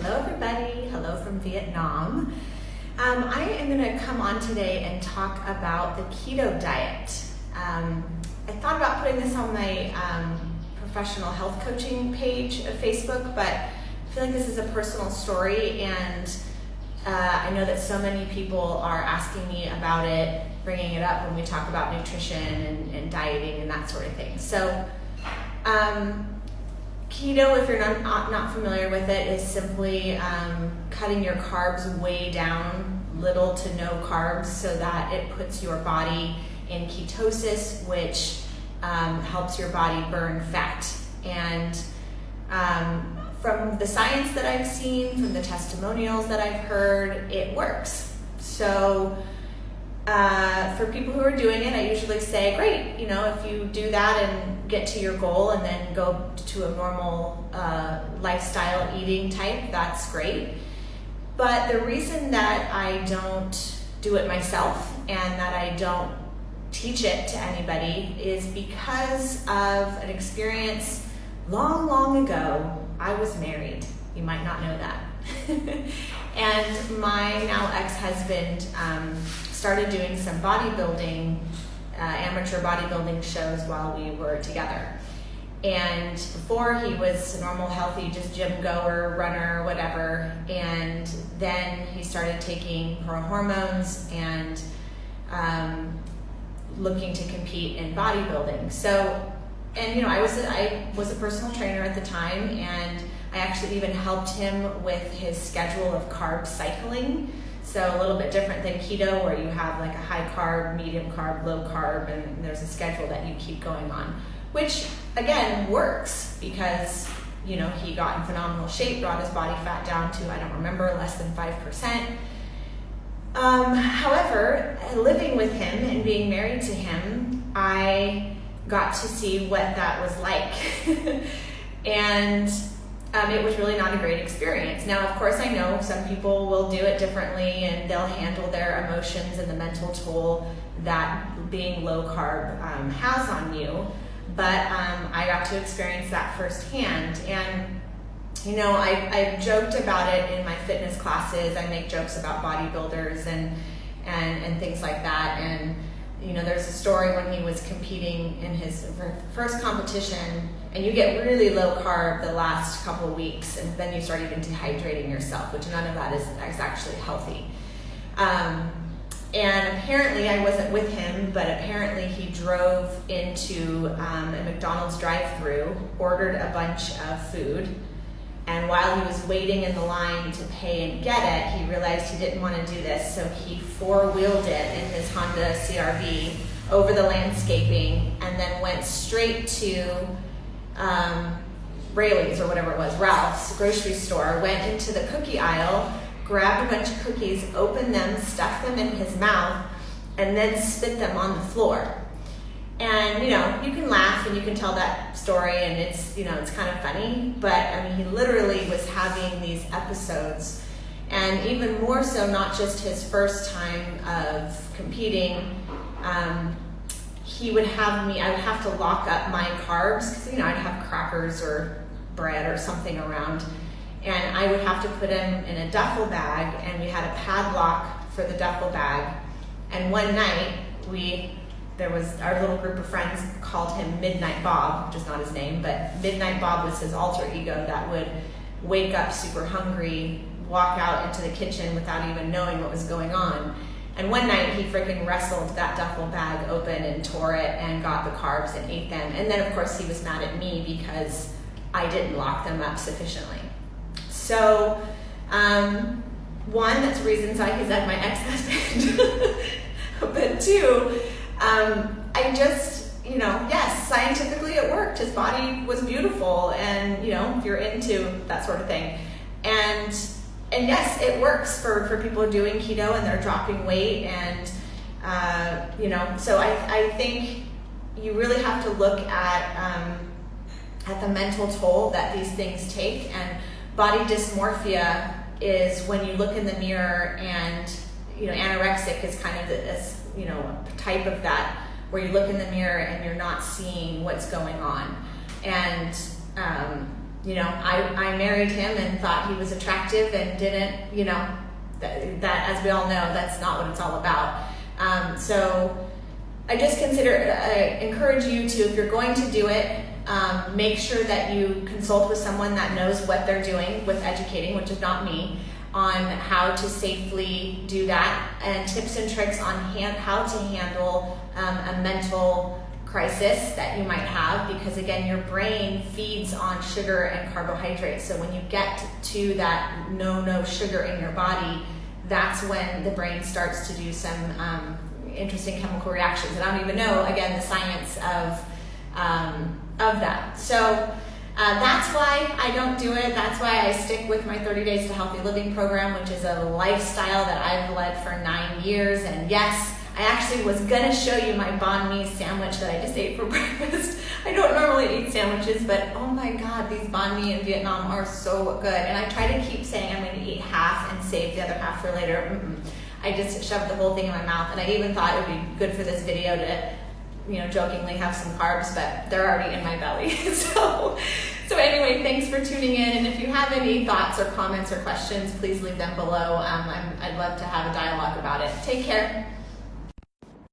Hello everybody, hello from Vietnam. I am going to come on today and talk about the keto diet. I thought about putting this on my professional health coaching page of Facebook, but I feel like this is a personal story, and I know that so many people are asking me about it, bringing it up when we talk about nutrition and dieting and that sort of thing. So keto, if you're not familiar with it, is simply cutting your carbs way down, little to no carbs, so that it puts your body in ketosis, which helps your body burn fat. And from the science that I've seen, from the testimonials that I've heard, it works. So for people who are doing it, I usually say, great, if you do that and get to your goal and then go to a normal lifestyle eating type, that's great. But the reason that I don't do it myself and that I don't teach it to anybody is because of an experience long ago. I was married. You might not know that. And my now ex-husband started doing some bodybuilding, amateur bodybuilding shows while we were together. And before, he was a normal, healthy, just gym goer, runner, whatever. And then he started taking her hormones and looking to compete in bodybuilding. So, and I was a personal trainer at the time, and I actually even helped him with his schedule of carb cycling. So a little bit different than keto, where you have like a high carb, medium carb, low carb, and there's a schedule that you keep going on, which again works because he got in phenomenal shape, brought his body fat down to, I don't remember, less than 5%. However, living with him and being married to him, I got to see what that was like. And it was really not a great experience. Now, of course, I know some people will do it differently and they'll handle their emotions and the mental toll that being low carb has on you. But I got to experience that firsthand. And I joked about it in my fitness classes. I make jokes about bodybuilders and things like that. And there's a story when he was competing in his first competition, and you get really low carb the last couple of weeks, and then you start even dehydrating yourself, which none of that is actually healthy. And apparently, I wasn't with him, but apparently he drove into a McDonald's drive-thru, ordered a bunch of food, and while he was waiting in the line to pay and get it, he realized he didn't want to do this, so he four-wheeled it in his Honda CRV over the landscaping and then went straight to Raley's or whatever it was, Ralph's grocery store, went into the cookie aisle, grabbed a bunch of cookies, opened them, stuffed them in his mouth, and then spit them on the floor. And, you can laugh and you can tell that story and it's, it's kind of funny, but he literally was having these episodes, and even more so, not just his first time of competing, I would have to lock up my carbs because, I'd have crackers or bread or something around, and I would have to put them in a duffel bag, and we had a padlock for the duffel bag. And one night, there was our little group of friends called him Midnight Bob, which is not his name, but Midnight Bob was his alter ego that would wake up super hungry, walk out into the kitchen without even knowing what was going on. And one night he freaking wrestled that duffel bag open and tore it and got the carbs and ate them. And then of course he was mad at me because I didn't lock them up sufficiently. So, one, that's reasons why he's like my ex-husband. But two, I just, yes, scientifically it worked. His body was beautiful, and, if you're into that sort of thing. And yes, it works for people doing keto and they're dropping weight. And, so I think you really have to look at the mental toll that these things take. And body dysmorphia is when you look in the mirror and, anorexic is kind of this, a type of that, where you look in the mirror and you're not seeing what's going on. And I married him and thought he was attractive and didn't, that as we all know, that's not what it's all about. So I just encourage you to, if you're going to do it, make sure that you consult with someone that knows what they're doing with educating, which is not me, on how to safely do that, and tips and tricks on how to handle a mental crisis that you might have, because again, your brain feeds on sugar and carbohydrates. So when you get to that no sugar in your body, that's when the brain starts to do some interesting chemical reactions. And I don't even know, again, the science of that. So that's why I don't do it. That's why I stick with my 30 Days to Healthy Living program, which is a lifestyle that I've led for 9 years. And yes, I actually was gonna show you my banh mi sandwich that I just ate for breakfast. I don't normally eat sandwiches, but oh my God, these banh mi in Vietnam are so good. And I try to keep saying I'm gonna eat half and save the other half for later. I just shoved the whole thing in my mouth, and I even thought it would be good for this video to, jokingly have some carbs, but they're already in my belly. So anyway, thanks for tuning in. And if you have any thoughts or comments or questions, please leave them below. I'd love to have a dialogue about it. Take care.